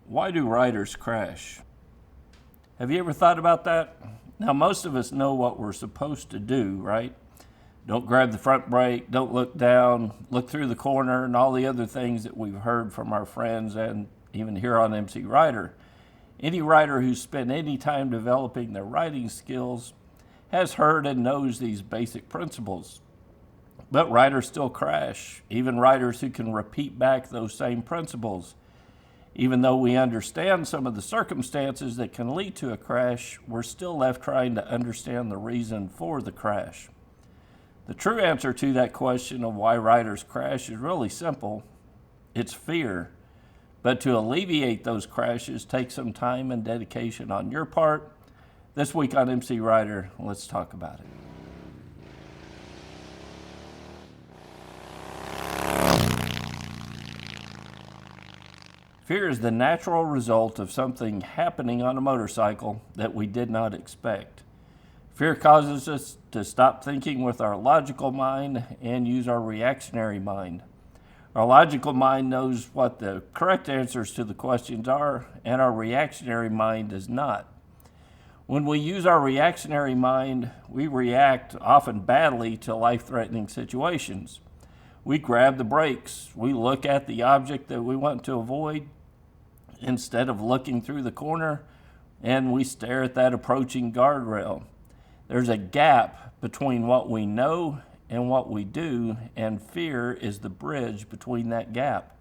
Why do riders crash? Have you ever thought about that? Now, most of us know what we're supposed to do, right? Don't grab the front brake, don't look down, look through the corner, and all the other things that we've heard from our friends and even here on MCrider. Any rider who's spent any time developing their riding skills has heard and knows these basic principles. But riders still crash, even riders who can repeat back those same principles. Even though we understand some of the circumstances that can lead to a crash, we're still left trying to understand the reason for the crash. The true answer to that question of why riders crash is really simple. It's fear. But to alleviate those crashes takes some time and dedication on your part. This week on MCrider, let's talk about it. Fear is the natural result of something happening on a motorcycle that we did not expect. Fear causes us to stop thinking with our logical mind and use our reactionary mind. Our logical mind knows what the correct answers to the questions are, and our reactionary mind does not. When we use our reactionary mind, we react often badly to life-threatening situations. We grab the brakes, we look at the object that we want to avoid instead of looking through the corner, and we stare at that approaching guardrail. There's a gap between what we know and what we do, and fear is the bridge between that gap.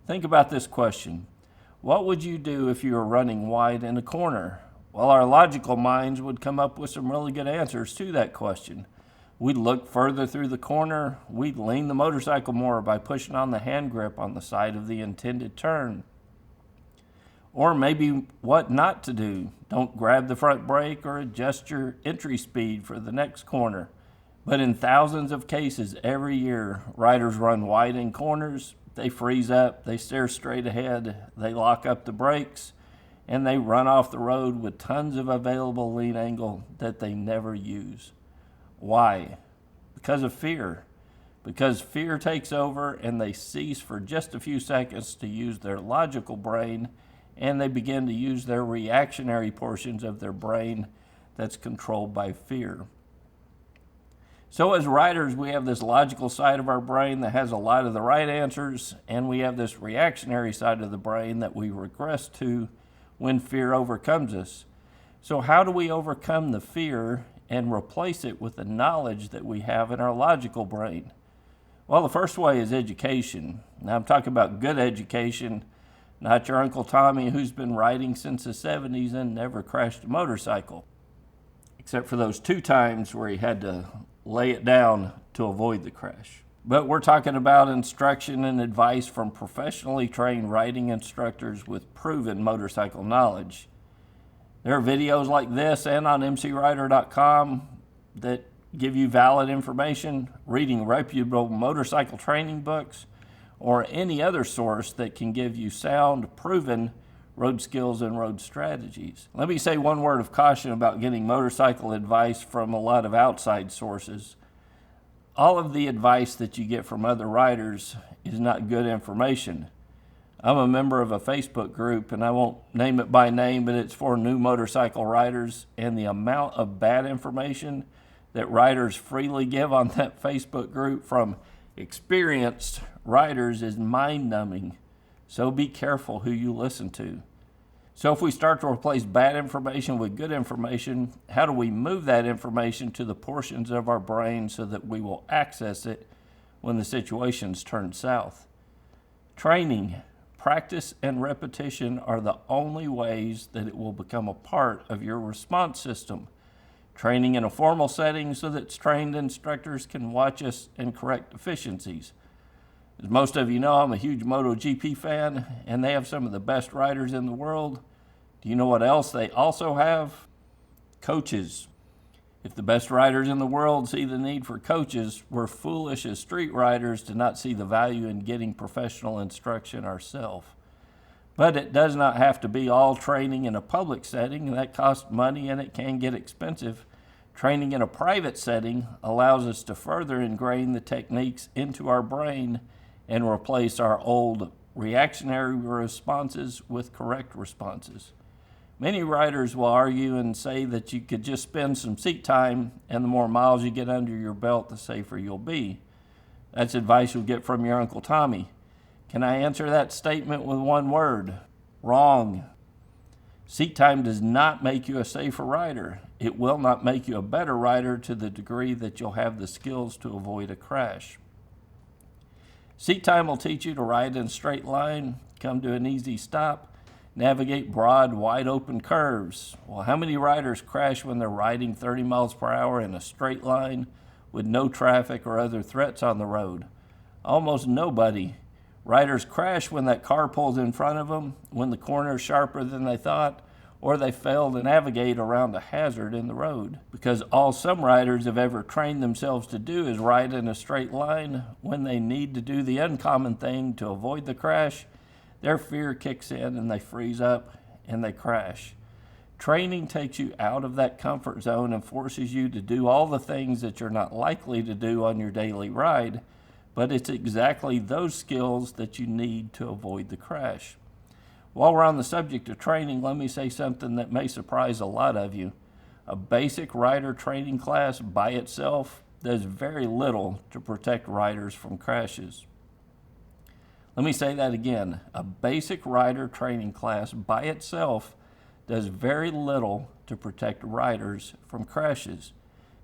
Think about this question. What would you do if you were running wide in a corner? Well, our logical minds would come up with some really good answers to that question. We'd look further through the corner. We'd lean the motorcycle more by pushing on the hand grip on the side of the intended turn. Or maybe what not to do. Don't grab the front brake or adjust your entry speed for the next corner. But in thousands of cases every year, riders run wide in corners, they freeze up, they stare straight ahead, they lock up the brakes, and they run off the road with tons of available lean angle that they never use. Why? Because of fear. Because fear takes over and they cease for just a few seconds to use their logical brain, and they begin to use their reactionary portions of their brain that's controlled by fear. So as riders, we have this logical side of our brain that has a lot of the right answers, and we have this reactionary side of the brain that we regress to when fear overcomes us. So how do we overcome the fear and replace it with the knowledge that we have in our logical brain? Well, the first way is education. Now I'm talking about good education, not your Uncle Tommy who's been riding since the 70s and never crashed a motorcycle, except for those 2 times where he had to lay it down to avoid the crash. But we're talking about instruction and advice from professionally trained riding instructors with proven motorcycle knowledge. There are videos like this and on MCrider.com that give you valid information, reading reputable motorcycle training books, or any other source that can give you sound, proven road skills and road strategies. Let me say one word of caution about getting motorcycle advice from a lot of outside sources. All of the advice that you get from other riders is not good information. I'm a member of a Facebook group, and I won't name it by name, but it's for new motorcycle riders, and the amount of bad information that riders freely give on that Facebook group from experienced riders is mind-numbing. So be careful who you listen to. So if we start to replace bad information with good information, how do we move that information to the portions of our brain so that we will access it when the situations turn south? Training, practice, and repetition are the only ways that it will become a part of your response system. Training in a formal setting so that trained instructors can watch us and correct deficiencies. As most of you know, I'm a huge MotoGP fan, and they have some of the best riders in the world. Do you know what else they also have? Coaches. If the best riders in the world see the need for coaches, we're foolish as street riders to not see the value in getting professional instruction ourselves. But it does not have to be all training in a public setting. That costs money and it can get expensive. Training in a private setting allows us to further ingrain the techniques into our brain and replace our old reactionary responses with correct responses. Many riders will argue and say that you could just spend some seat time, and the more miles you get under your belt, the safer you'll be. That's advice you'll get from your Uncle Tommy. Can I answer that statement with one word? Wrong. Seat time does not make you a safer rider. It will not make you a better rider to the degree that you'll have the skills to avoid a crash. Seat time will teach you to ride in a straight line, come to an easy stop, navigate broad, wide open curves. Well, how many riders crash when they're riding 30 miles per hour in a straight line with no traffic or other threats on the road? Almost nobody. Riders crash when that car pulls in front of them, when the corner is sharper than they thought, or they fail to navigate around a hazard in the road. Because all some riders have ever trained themselves to do is ride in a straight line, when they need to do the uncommon thing to avoid the crash, their fear kicks in and they freeze up and they crash. Training takes you out of that comfort zone and forces you to do all the things that you're not likely to do on your daily ride, but it's exactly those skills that you need to avoid the crash. While we're on the subject of training, let me say something that may surprise a lot of you. A basic rider training class by itself does very little to protect riders from crashes. Let me say that again. A basic rider training class by itself does very little to protect riders from crashes.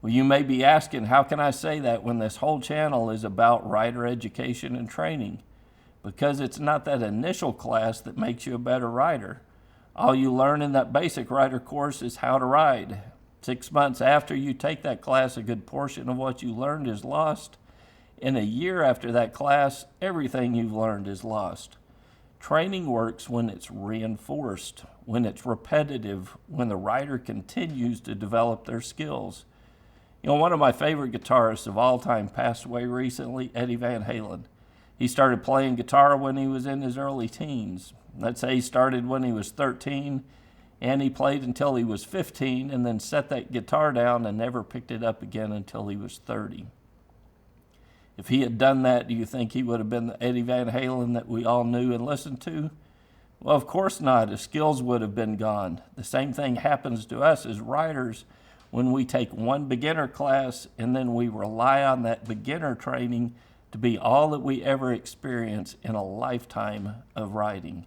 Well, you may be asking, how can I say that when this whole channel is about rider education and training? Because it's not that initial class that makes you a better rider. All you learn in that basic rider course is how to ride. 6 months after you take that class, a good portion of what you learned is lost. In a year after that class, everything you've learned is lost. Training works when it's reinforced, when it's repetitive, when the rider continues to develop their skills. You know, one of my favorite guitarists of all time passed away recently, Eddie Van Halen. He started playing guitar when he was in his early teens. Let's say he started when he was 13, and he played until he was 15, and then set that guitar down and never picked it up again until he was 30. If he had done that, do you think he would have been the Eddie Van Halen that we all knew and listened to? Well, of course not. His skills would have been gone. The same thing happens to us as riders when we take one beginner class and then we rely on that beginner training to be all that we ever experience in a lifetime of riding.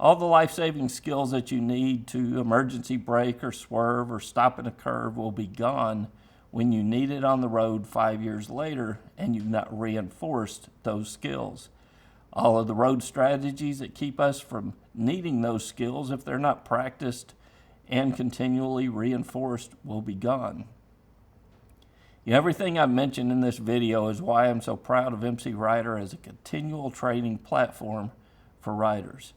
All the life-saving skills that you need to emergency brake or swerve or stop in a curve will be gone when you need it on the road 5 years later and you've not reinforced those skills. All of the road strategies that keep us from needing those skills, if they're not practiced and continually reinforced, will be gone. Everything I've mentioned in this video is why I'm so proud of MCrider as a continual training platform for riders.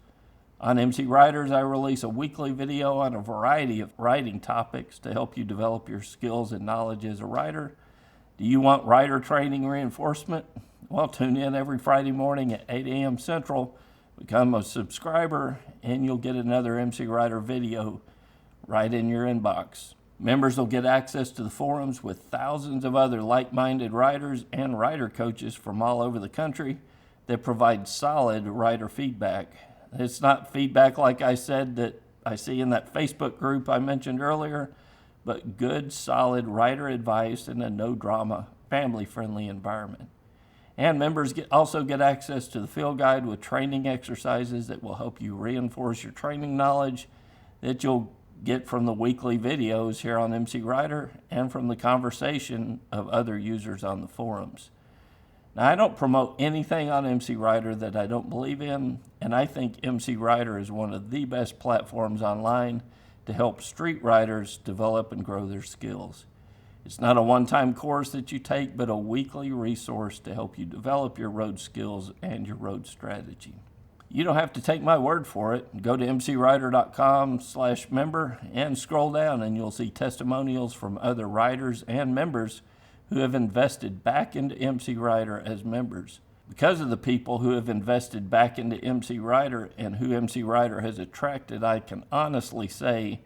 On MCriders, I release a weekly video on a variety of riding topics to help you develop your skills and knowledge as a rider. Do you want rider training reinforcement? Well, tune in every Friday morning at 8 a.m. Central, become a subscriber, and you'll get another MCrider video right in your inbox. Members will get access to the forums with thousands of other like-minded riders and rider coaches from all over the country that provide solid rider feedback. It's not feedback, like I said, that I see in that Facebook group I mentioned earlier, but good, solid rider advice in a no-drama, family-friendly environment. And members also get access to the field guide with training exercises that will help you reinforce your training knowledge that you'll get from the weekly videos here on MCrider and from the conversation of other users on the forums. Now, I don't promote anything on MCrider that I don't believe in, and I think MCrider is one of the best platforms online to help street riders develop and grow their skills. It's not a one-time course that you take, but a weekly resource to help you develop your road skills and your road strategy. You don't have to take my word for it. Go to mcrider.com/member and scroll down and you'll see testimonials from other riders and members who have invested back into MCrider as members. Because of the people who have invested back into MCrider and who MCrider has attracted, I can honestly say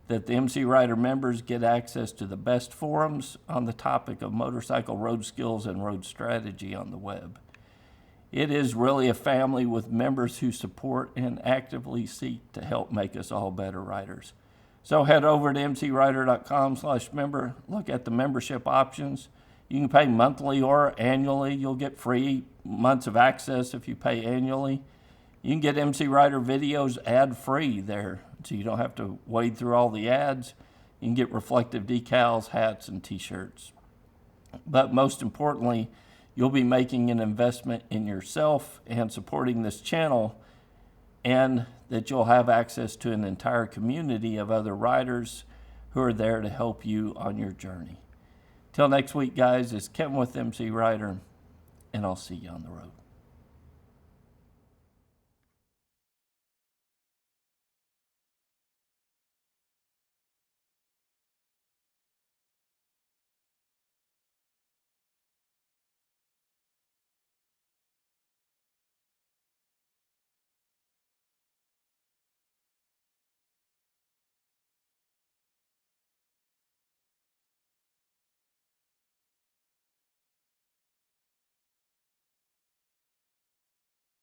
that the MCrider members get access to the best forums on the topic of motorcycle road skills and road strategy on the web. It is really a family with members who support and actively seek to help make us all better riders. So head over to mcrider.com/member, look at the membership options. You can pay monthly or annually. You'll get free months of access if you pay annually. You can get MC Rider videos ad-free there, so you don't have to wade through all the ads. You can get reflective decals, hats, and t-shirts. But most importantly, you'll be making an investment in yourself and supporting this channel, and that you'll have access to an entire community of other riders who are there to help you on your journey. Till next week, guys, it's Kevin with MC Rider, and I'll see you on the road.